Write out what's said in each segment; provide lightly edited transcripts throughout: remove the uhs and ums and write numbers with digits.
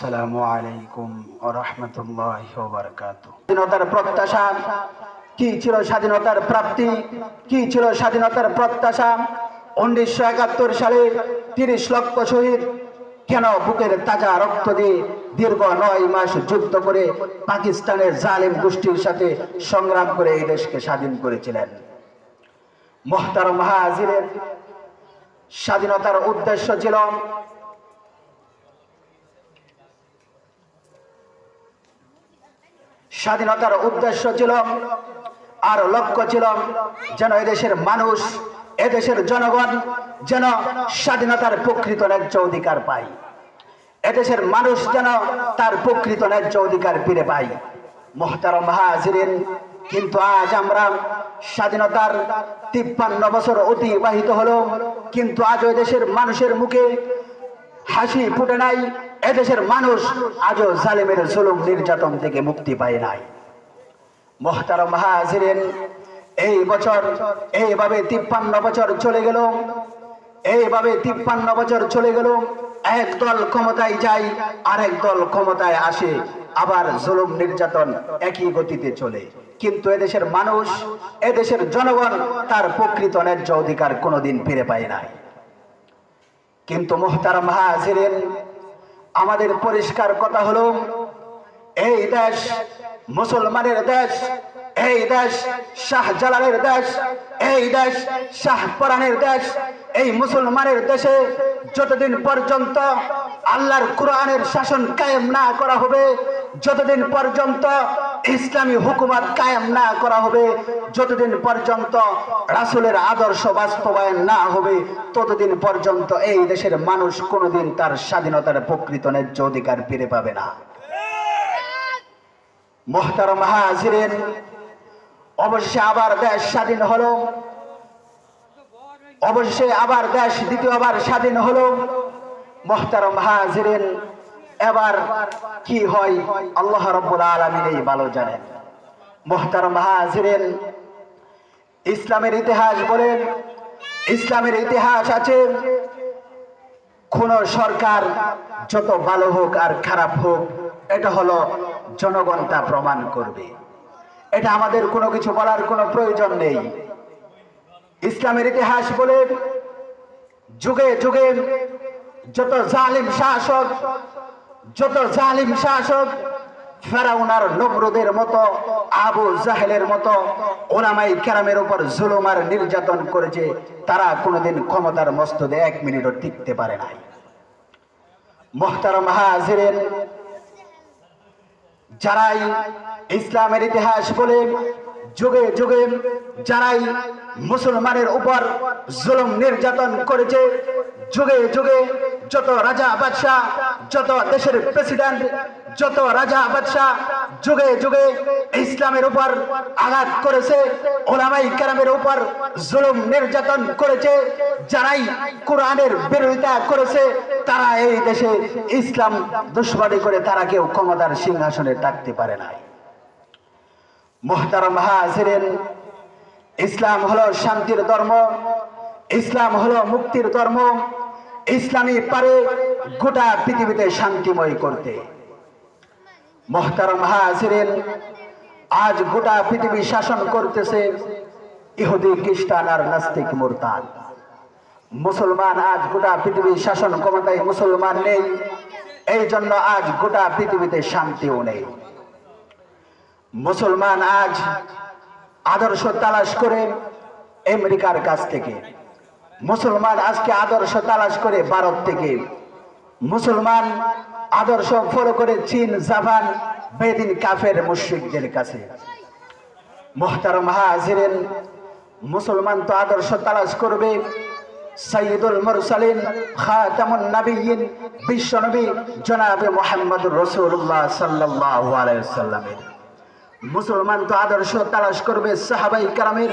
আসসালামু আলাইকুম ওয়া রাহমাতুল্লাহি ওয়া বারাকাতুহু। স্বাধীনতার প্রত্যাশা কি ছিল? স্বাধীনতার প্রাপ্তি কি ছিল? স্বাধীনতার প্রত্যাশা 1971 সালে 30 লক্ষ শহীদ কেন বুকের তাজা রক্ত দিয়ে দীর্ঘ 9 মাস যুদ্ধ করে পাকিস্তানের জালিম গোষ্ঠীর সাথে সংগ্রাম করে এই দেশকে স্বাধীন করেছিলেন। মুহতারাম হাজিরিন, স্বাধীনতার উদ্দেশ্য ছিল আর লক্ষ্য ছিল যেন এদেশের মানুষ, এদেশের জনগণ যেন স্বাধীনতার প্রকৃত ন্যায্য অধিকার পায়, এদেশের মানুষ যেন তার প্রকৃত ন্যায্য অধিকার ফিরে পায়। মুহতারাম হাজিরিন, কিন্তু আজ আমরা স্বাধীনতার 53 বছর অতিবাহিত হলো, কিন্তু আজও এদেশের মানুষের মুখে হাসি ফুটে নাই। এদেশের মানুষ আজও জালিমের জুলুম নির্যাতন থেকে মুক্তি পায় নাই। মুহতারাম হাজিরিন, এই বছর এইভাবে 53 বছর চলে গেল, এইভাবে 53 বছর চলে গেল। এক দল ক্ষমতায় যায়, আরেক দল ক্ষমতায় আসে, আবার জুলুম নির্যাতন একই গতিতে চলে, কিন্তু এদেশের মানুষ, এদেশের জনগণ তার প্রকৃত ন্যায্য অধিকার কোনোদিন ফিরে পায় নাই। কিন্তু মুহতারাম হাজিরিন, আমাদের পরিষ্কার কথা হলো, এই দেশ মুসলমানের দেশ, এই দেশ শাহজালালের দেশ, এই দেশ শাহপরানের দেশ। এই মুসলমানের দেশে যতদিন পর্যন্ত আল্লাহর কোরআনের শাসন কায়েম না করা হবে, যতদিন পর্যন্ত ইসলামী হুকুমত কায়েম না করা হবে, যতদিন পর্যন্ত রাসূলের আদর্শ বাস্তবায়ন না হবে, ততদিন পর্যন্ত এই দেশের মানুষ কোনোদিন তার স্বাধীনতার প্রকৃত ন্যায্য অধিকার ফিরে পাবে না। মুহতারাম হাজিরিন, অবশেষে আবার দেশ স্বাধীন হলো, অবশেষে আবার দেশ দ্বিতীয়বার স্বাধীন হলো। মুহতারাম হাজিরিন, এবার কি হয় আল্লাহ রাব্বুল আলামিনই ভালো জানেন। মুহতারাম হাজিরিন, ইসলামের ইতিহাস বলেন, ইসলামের ইতিহাস আছে, কোন সরকার যত ভালো হোক আর খারাপ হোক, এটা হলো জনগণ তা প্রমাণ করবে। এটা আমাদের কোনো কিছু বলার কোনো প্রয়োজন নেই। ইসলামের ইতিহাস বলে যুগে যুগে যত জালিম শাসক ফেরাউন আর নমরুদের মতো, আবু জাহেলের মতো উলামায়ে কেরামের উপর জুলুম আর নির্যাতন করেছে, তারা কোনোদিন ক্ষমতার মস্তদে 1 মিনিটও টিকতে পারে নাই। মুহতারাম হাজিরিন, যারাই ইসলামের ইতিহাস বলে যুগে যুগে যারাই মুসলমানের উপর জুলুম নির্যাতন করেছে, যুগে যুগে যত রাজা বাদশাহ, যত দেশের প্রেসিডেন্ট, যত রাজা বাদশাহ যুগে যুগে ইসলামের উপর আঘাত করেছে, উলামায়ে কেরামের উপর জুলুম নির্যাতন করেছে, যারাই কোরআনের বিরোধিতা করেছে, তারা এই দেশে ইসলাম দুশমনি করে তারা কেউ ক্ষমতার সিংহাসনে থাকতে পারে নাই। মুহতারাম হাজিরিন, ইসলাম হলো শান্তির ধর্ম, ইসলাম হলো মুক্তির ধর্ম। ইসলামই পারে গোটা পৃথিবীতে শান্তিময় করতে। মুহতারাম হাজিরিন, আজ গোটা পৃথিবী শাসন করতেছে ইহুদি, খ্রিস্টান আর নাস্তিক মুরতাদ। মুসলমান আজ গোটা পৃথিবীর শাসন ক্ষমতায় মুসলমান নেই, এই জন্য আজ গোটা পৃথিবীতে শান্তিও নেই। মুসলমান আজ আদর্শ তালাশ করে আমেরিকার কাছ থেকে, মুসলমান আজকে আদর্শ তালাশ করে ভারত থেকে, মুসলমান আদর্শ ফলো করে চীন, জাপান, বেদিন, কাফের, মুশরিকদের কাছে। মুহতারাম হাজিরিন, মুসলমান তো আদর্শ তালাশ করবে সাইয়্যিদুল মুরসালিন, খাতামুন নবিয়্যিন, বিশ্বনবী জনাবে মুহাম্মদুর রাসূলুল্লাহ সাল্লাল্লাহু আলাইহি ওয়াসাল্লামের। মুসলমান তো আদর্শ তালাশ করবে সাহাবায়ে কেরামের,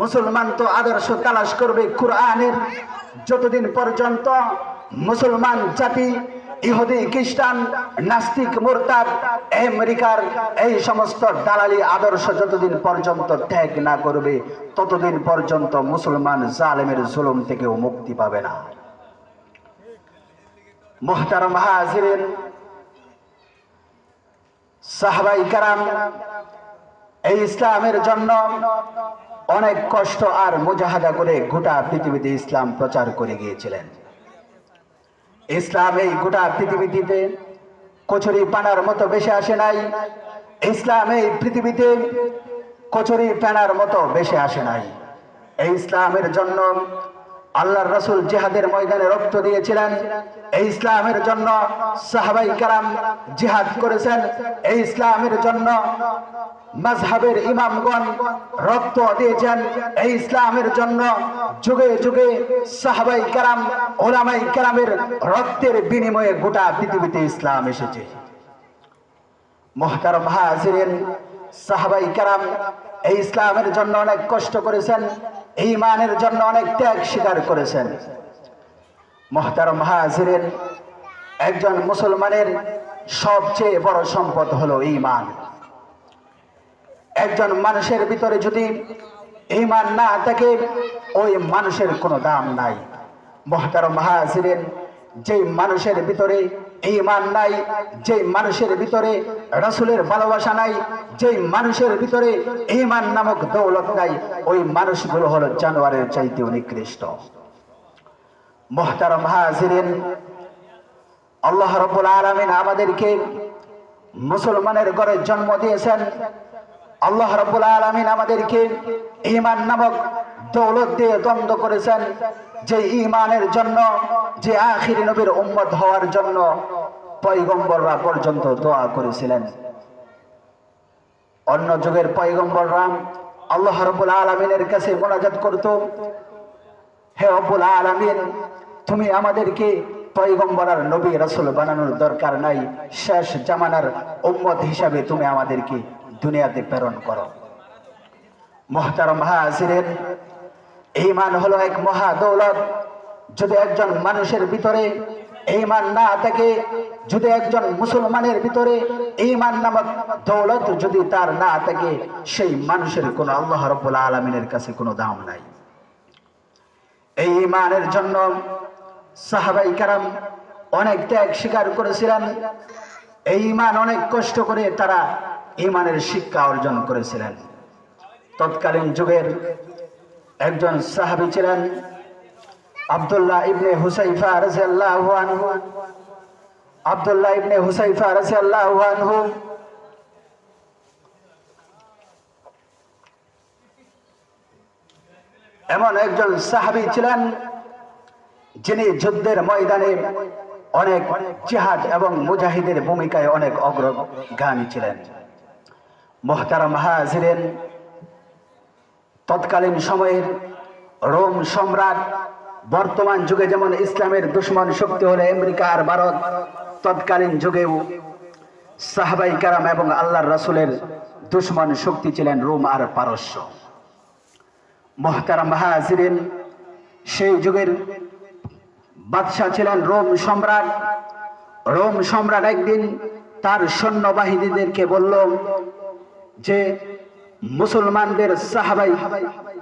মুসলমান তো আদর্শ তালাশ করবে কোরআনের। যতদিন পর্যন্ত মুসলমান জাতি ইহুদি, খ্রিস্টান, নাস্তিক, মুরতাদ, আমেরিকার এই সমস্ত দালালি আদর্শ যতদিন পর্যন্ত ত্যাগ না করবে, ততদিন পর্যন্ত মুসলমান জালেমের জুলুম থেকেও মুক্তি পাবে না। মুহতারাম হাজিরিন, সাহাবাই কেরাম এই ইসলামের জন্য অনেক কষ্ট আর মুজাহাদা করে গোটা পৃথিবীতে ইসলাম প্রচার করে গিয়েছিলেন। ইসলাম এই গোটা পৃথিবীতে কচুরি পানার মতো বেশি আসে নাই। ইসলাম এই পৃথিবীতে কচুরি পানার মতো বেশি আসে নাই। এই ইসলামের জন্য আল্লাহর রাসূল জিহাদের ময়দানে রক্ত দিয়েছিলেন। এই ইসলামের জন্য সাহাবাই কেরাম জিহাদ করেছেন। এই ইসলামের জন্য মাযহাবের ইমামগণ রক্ত দিয়েছেন। এই ইসলামের জন্য যুগে যুগে সাহাবাই কেরাম উলামায়ে কেরামের রক্তের বিনিময়ে গোটা পৃথিবীতে ইসলাম এসেছে। মুহতারাম হাজিরিন, সাহাবাই কেরাম এই ইসলামের জন্য অনেক কষ্ট করেছেন, ঈমানের জন্য অনেক ত্যাগ স্বীকার করেছেন। মুহতারাম হাজিরিন, একজন মুসলমানের সবচেয়ে বড় সম্পদ হলো ঈমান। একজন মানুষের ভিতরে যদি ঈমান না থাকে, ওই মানুষের কোনো দাম নাই। মুহতারাম হাজিরিন, যে মানুষের ভিতরে ঈমান নাই, যে মানুষের ভিতরে রাসূলের ভালোবাসা নাই, যে মানুষের ভিতরে ঈমান নামক দৌলত নাই, ওই মানুষগুলো হলো জানোয়ারের চাইতেও নিকৃষ্ট। মুহতারাম হাজিরিন, আল্লাহ রাব্বুল আলামিন আমাদেরকে মুসলমানের ঘরে জন্ম দিয়েছেন। আল্লাহ রাব্বুল আলামিন আমাদেরকে ঈমান নামক দৌলত দিয়ে দ্বন্দ্ব করেছেন, যে ঈমানের জন্য, যে আখির নবীর উম্মত হওয়ার জন্য পয়গম্বররা পর্যন্ত দোয়া করেছিলেন। অন্য যুগের পয়গম্বররা আল্লাহ রাব্বুল আলামিনের কাছে মোনাজাত করত, হে রব্বুল আলামিন, তুমি আমাদেরকে পয়গম্বর আর নবী রাসূল বানানোর দরকার নাই, শেষ জামানার উম্মত হিসাবে তুমি আমাদেরকে দুনিয়াতে প্রেরণ করো। মুহতারাম হাজিরিন, ঈমান হলো এক মহা দৌলত। যদি একজন মানুষের ভিতরে ঈমান না থাকে, যদি একজন মুসলমানের ভিতরে ঈমান নামক দৌলত যদি তার না থাকে, সেই মানুষের কোনো আল্লাহ রাব্বুল আলামিনের কাছে কোনো দাম নাই। এই ঈমানের জন্য সাহাবাই কেরাম অনেক ত্যাগ স্বীকার করেছিলেন। এই ঈমান অনেক কষ্ট করে তারা ঈমানের শিক্ষা অর্জন করেছিলেন। তৎকালীন যুগের একজন সাহাবী ছিলেন আব্দুল্লাহ ইবনে হুযায়ফা রাদিয়াল্লাহু আনহু। আব্দুল্লাহ ইবনে হুযায়ফা রাদিয়াল্লাহু আনহু এমন একজন সাহাবী ছিলেন যিনি যুদ্ধের ময়দানে অনেক জিহাদ এবং মুজাহিদের ভূমিকায় অনেক অগ্রগামী ছিলেন। মুহতারাম হাজিরিন, তৎকালীন সময়ের রোম সম্রাট, বর্তমান যুগে যেমন ইসলামের দুশমন শক্তি হলো আমেরিকা আর ভারত, তৎকালীন যুগেও সাহাবাই কেরাম এবং আল্লাহর রাসূলের দুশমন শক্তি ছিলেন রোম আর পারস্য। মুহতারাম হাজিরিন, সেই যুগের বাদশা ছিলেন রোম সম্রাট। রোম সম্রাট একদিন তার সৈন্যবাহিনীদেরকে বলল যে মুসলমানদের সাহাবাই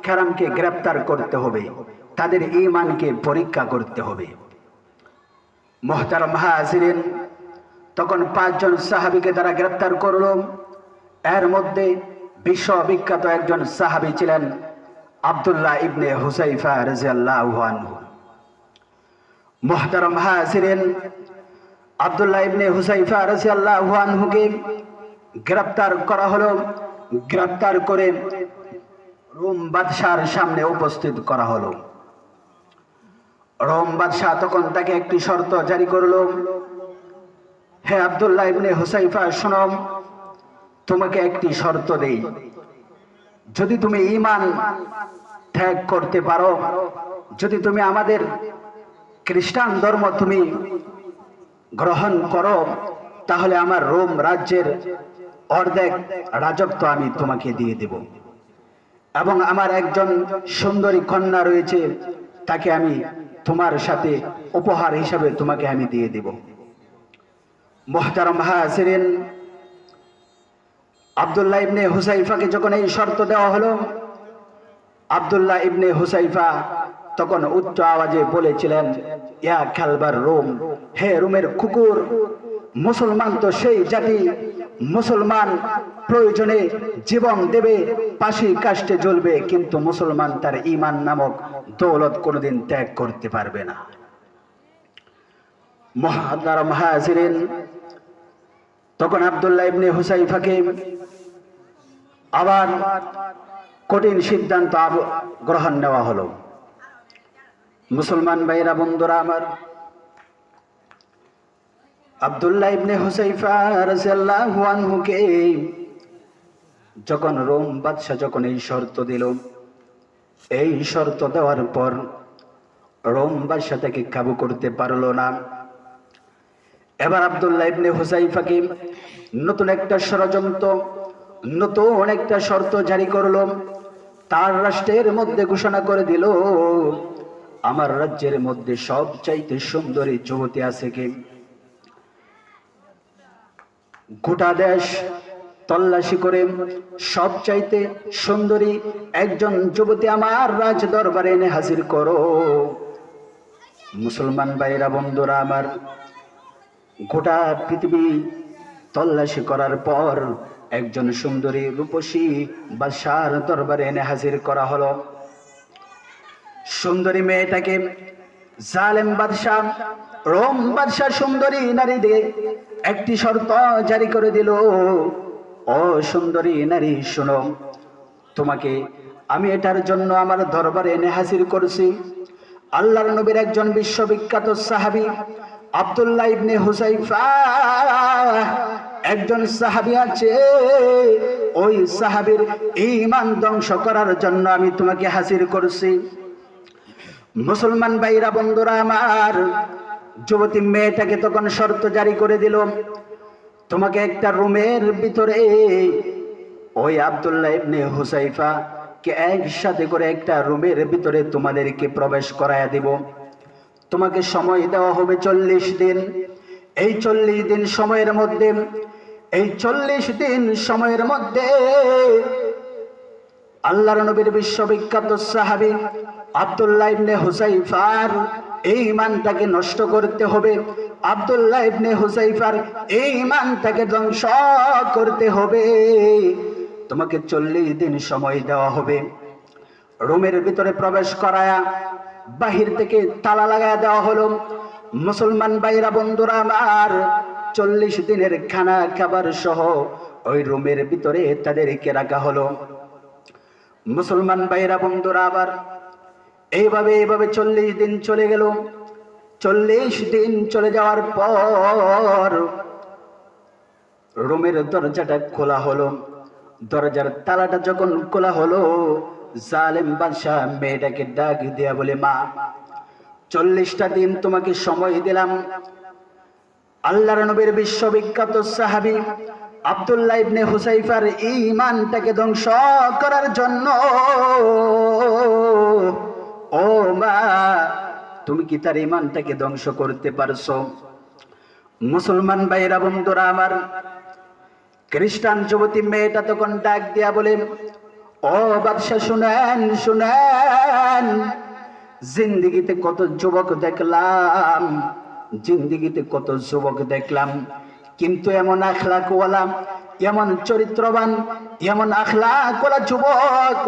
কেরামকে গ্রেফতার করতে হবে, তাদের ঈমানকে পরীক্ষা করতে হবে। মুহতারাম হাজিরিন, তখন 5 জন সাহাবীকে তারা গ্রেফতার করল। এর মধ্যে বিশ্ববিখ্যাত একজন সাহাবী ছিলেন আব্দুল্লাহ ইবনে হুযায়ফা রাদিয়াল্লাহু আনহু। মুহতারাম হাজিরিন, আব্দুল্লাহ ইবনে হুযায়ফা রাদিয়াল্লাহু আনহুকে গ্রেফতার করা হলো। গ্রেফতার করে রোম বাদশার সামনে উপস্থিত করা হলো। রোম বাদশা তখন তাকে একটি শর্ত জারি করলো, হে আব্দুল্লাহ ইবনে হুযায়ফা, শোনো, তোমাকে একটি শর্ত দেই, যদি তুমি ঈমান ত্যাগ করতে পারো, যদি তুমি আমাদের খ্রিস্টান ধর্ম তুমি গ্রহণ করো, তাহলে আমার রোম রাজ্যের অর্ধেক রাজত্ব আমি তোমাকে দিয়ে দেব, এবং আমার একজন সুন্দরী কন্যা রয়েছে, তাকে আমি তোমার সাথে উপহার হিসাবে তোমাকে আমি দিয়ে দেব। মুহতারাম হাজিরিন, আব্দুল্লাহ ইবনে হুযায়ফাকে যখন এই শর্ত দেওয়া হলো, আব্দুল্লাহ ইবনে হুযায়ফা তখন উচ্চ আওয়াজে বলেছিলেন, ইয়া কালবার রোম, হে রোমের কুকুর, মুসলমান তো সেই জাতি মুসলমান প্রয়োজনে জীবন দেবে, পাশি কাষ্টে জ্বলবে, কিন্তু মুসলমান তার ঈমান নামক দৌলত কোনোদিন ত্যাগ করতে পারবে না। মুহতারাম হাজিরিন, তখন আব্দুল্লাহ ইবনে হুযাইফাকে আবার কঠিন সিদ্ধান্ত গ্রহণ নেওয়া হলো। মুসলমান ভাইরা বন্ধুরা আমার, আব্দুল্লাহ ইবনে হুযাইফা রাদিয়াল্লাহু আনহুকে যখন রোম বাদশা যখন এই শর্ত দিল, এই শর্ত দেওয়ার পর রোম বাদশা তাকে কাবু করতে পারলো না। এবার আব্দুল্লাহ ইবনে হুযাইফাকে নতুন একটা ষড়যন্ত্র, নতুন একটা শর্ত জারি করলো। তার রাষ্ট্রের মধ্যে ঘোষণা করে দিল, আমার রাজ্যের মধ্যে সবচাইতে সুন্দরী যুবতী আছে কি? গোটা দেশ তল্লাশি করে সবচাইতে সুন্দরী একজন যুবতী আমার রাজ দরবারে এনে হাজির করো। মুসলমান ভাইরা বন্ধুরা আমার, গোটা পৃথিবী তল্লাশি করার পর একজন সুন্দরী রূপসী বাদশার দরবারে এনে হাজির করা হলো। সুন্দরী মেয়েটাকে জালেম বাদশা, রোম বাদশা সুন্দরী নারী দিয়ে একটি শর্ত জারি করে দিল, ও সুন্দরী নারী শোনো, তোমাকে আমি এটার জন্য আমার দরবারে এনে হাজির করছি। আল্লাহর নবীর একজন বিশ্ববিখ্যাত সাহাবী আব্দুল্লাহ ইবনে হুযাইফা, একজন সাহাবী আছে, ওই সাহাবীর ঈমান ধ্বংস করার জন্য আমি তোমাকে হাজির করছি। মুসলমান ভাইরা বন্ধুরা আমার, যুবতী মেয়েটাকে তখন শর্ত জারি করে দিল, তোমাকে একটা রুমের ভিতরে ওই আব্দুল্লাহ ইবনে হুযাইফা কে একসাথে করে একটা রুমের ভিতরে তোমাদেরকে প্রবেশ করায়া দিব। তোমাকে সময় দেওয়া হবে 40 দিন। এই 40 দিন সময়ের মধ্যে, এই 40 দিন সময়ের মধ্যে আল্লাহর নবীর বিশ্ববিখ্যাত সাহাবী আব্দুল্লাহ ইবনে হুযাইফার এই ঈমানটাকে নষ্ট করতে হবে, আব্দুল্লাহ ইবনে হুযাইফার এই ঈমানটাকে ধ্বংস করতে হবে। তোমাকে 40 দিন সময় দেওয়া হবে। রুমের ভিতরে প্রবেশ করায়া বাহির থেকে তালা লাগায়া দেওয়া হলো। মুসলমান ভাইরা বন্ধুরা আমার, 40 দিনের খানা খাবার সহ ওই রুমের ভিতরে তাদেরকে রাখা হলো। মুসলমান ভাইরা বন্ধুরা আবার এইভাবে 40 দিন চলে গেল। 40 দিন চলে যাওয়ার পর রুমের দরজাটা খোলা হলো। দরজার তালাটা যখন খোলা হলো, জালেম বাদশা মেয়েটাকে ডাক দিয়া বলে, মা, 40টা দিন তোমাকে সময় দিলাম। আল্লাহর নবীর বিশ্ববিখ্যাত সাহাবী আব্দুল্লাহ ইবনে হুযাইফার ঈমানটাকে ধ্বংস করার জন্য, ও মা, তুমি কি তার ঈমানটাকে ধ্বংস করতে পারছো? মুসলমান ভাইরা বন্ধুরা আমার, খ্রিস্টান যুবতী মেয়েটা তখন ডাক দিয়া বলে, ও বাদশা, শুনেন শুনেন, জিন্দেগিতে কত যুবক দেখলাম, জিন্দেগিতে কত যুবক দেখলাম, কিন্তু এমন আখলাকওয়ালা, এমন চরিত্রবান, এমন আখলাকওয়ালা যুবক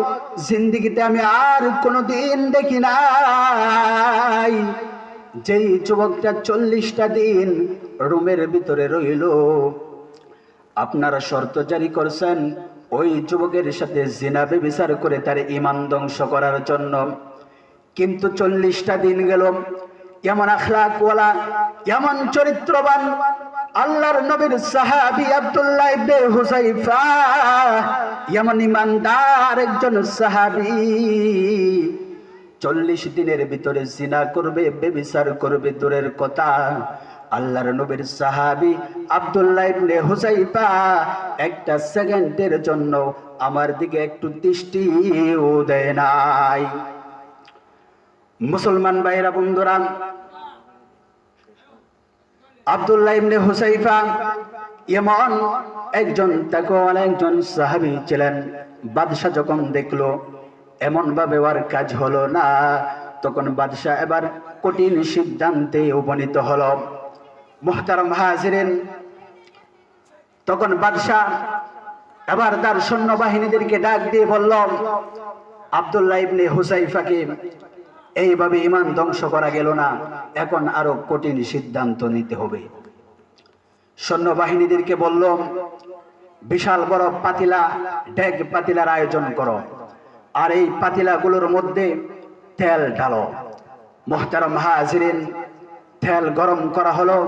জিন্দেগিতে আমি আর কোনোদিন দেখি নাই। যেই যুবকটা 40টা দিন রুমের ভিতরে রইল, আপনারা শর্ত জারি করছেন ওই যুবকের সাথে জিনা ব্যভিচার করে তার ঈমান ধ্বংস করার জন্য, কিন্তু 40টা দিন গেল, এমন আখলাকওয়ালা, এমন চরিত্রবান আল্লাহর নবীর সাহাবী আব্দুল্লাহ ইবনে হুযাইফা, এমন ঈমানদার একজন সাহাবী 40 দিনের ভিতরে জিনা করবে, ব্যভিচার করবে দূরের কথা, আল্লাহর নবীর সাহাবী আব্দুল্লাহ ইবনে হুযাইফা একটা সেকেন্ডের জন্য আমার দিকে একটু দৃষ্টিও দেয় নাই। মুসলমান ভাইরা বন্ধুরা, আব্দুল্লাহ ইবনে হুযাইফা এমন একজন তাকওয়ালা একজন সাহাবী ছিলেন। বাদশা যখন দেখলো এমন ভাবে আর কাজ হলো না, তখন বাদশা এবার কঠিন সিদ্ধান্তে উপনীত হলো। মুহতারাম হাজিরিন, তখন বাদশাহ এবার তার সৈন্যবাহিনীদেরকে ডাক দিয়ে বলল, আব্দুল্লাহ ইবনে হুযাইফাকে এইভাবে ঈমান ধ্বংস করা গেল না, এখন আরো কঠিন সিদ্ধান্ত নিতে হবে। সৈন্যবাহিনীদেরকে বলল, বিশাল বড় পাতিলা, ডেক পাতিলার আয়োজন করো, আর এই পাতিলাগুলোর মধ্যে তেল ঢালো। মুহতারাম হাজিরিন, তেল গরম করা হলো,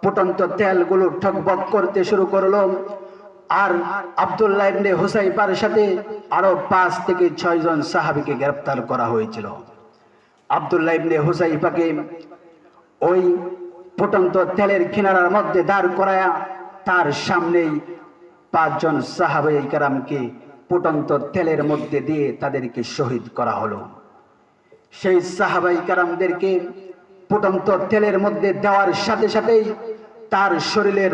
ফুটন্ত তেলগুলো ঠকবক করতে শুরু করলো। আর আব্দুল্লাহ ইবনে হুযাইফার সাথে আরো 5 থেকে 6 জন সাহাবীকে গ্রেফতার করা হয়েছিল। আব্দুল্লাহ ইবনে হুযাইফাকে ওই ফুটন্ত তেলের কিনারার মধ্যে দাঁড় করায়া তার সামনেই 5 জন সাহাবায়ে কেরামকে ফুটন্ত তেলের মধ্যে দিয়ে তাদেরকে শহীদ করা হলো। সেই সাহাবায়ে কেরামদেরকে ফুটন্ত তেলের মধ্যে দেওয়ার সাথে সাথেই তার শরীরের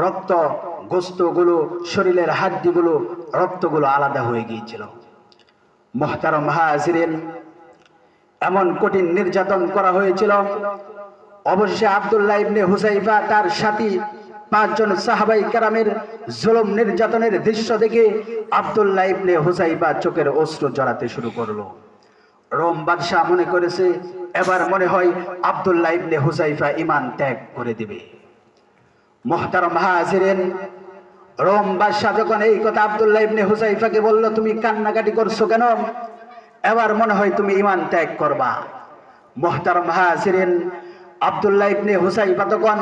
রক্ত, গোশতগুলো, শরীরের হাড্ডিগুলো, রক্তগুলো আলাদা হয়ে গিয়েছিল। মুহতারাম হাজিরিন, এমন কঠিন নির্যাতন করা হয়েছিল। অবশ্যই আব্দুল্লাহ ইবনে হুযাইফা তার সাথী 5 জন সাহাবায়ে কেরামের জুলুম নির্যাতনের দৃশ্য দেখে আব্দুল্লাহ ইবনে হুযাইফা চোখের অশ্রু ঝরাতে শুরু করলো। রোম বাদশাহ মনে করেছে এবার মনে হয় আব্দুল্লাহ ইবনে হুযাইফা ঈমান ত্যাগ করে দিবে। মুহতারাম হাজিরিন, রোম বাদশাহ যখন এই কথা আব্দুল্লাহ ইবনে হুযাইফাকে বলল, তুমি কান্নাকাটি করছো কেন? এবার মনে হয় তুমি ঈমান ত্যাগ করবা। মুহতারাম হাজিরিন, আব্দুল্লাহ ইবনে হুযাইফা তখন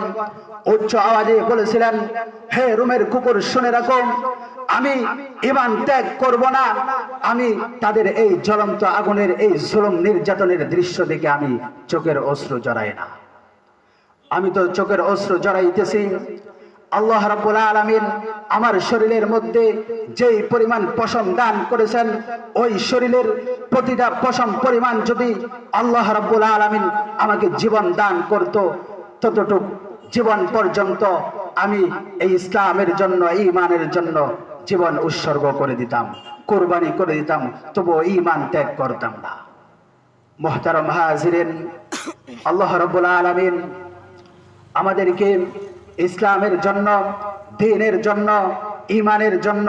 উচ্চ আওয়াজে বলেছিলেন, হে রোমের কুকুর, শুনে রাখো, আমি ঈমান ত্যাগ করব না। আমি তাদের এই জ্বলন্ত আগুনের, এই জুলুম নির্যাতনের দৃশ্য দেখে আমি চোখের অশ্রু জড়াই না। আমি তো চোখের অশ্রু জড়াইতেছি। আল্লাহ রাব্বুল আলামিন আমার শরীরের মধ্যে যেই পরিমাণ পশম দান করেছেন, ওই শরীরের প্রতিটা পশম পরিমাণ যদি আল্লাহ রাব্বুল আলামিন আমাকে জীবন দান করত, ততটুক জীবন পর্যন্ত আমি এই ইসলামের জন্য, ঈমানের জন্য জীবন উৎসর্গ করে দিতাম, কুরবানি করে দিতাম, তবুও ঈমান ত্যাগ করতাম না। মুহতারাম হাজিরিন, আল্লাহ রাব্বুল আলামিন আমাদেরকে ইসলামের জন্য, দ্বীনের জন্য, ঈমানের জন্য,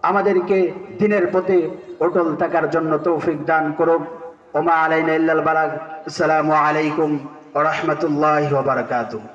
আমাদেরকে দ্বীনের প্রতি অটল থাকার জন্য তৌফিক দান করুক। ওমা আলাইনা ইল্লাল বালাগ। আসসালামু আলাইকুম ওয়া রাহমাতুল্লাহি ওয়া বারাকাতুহু।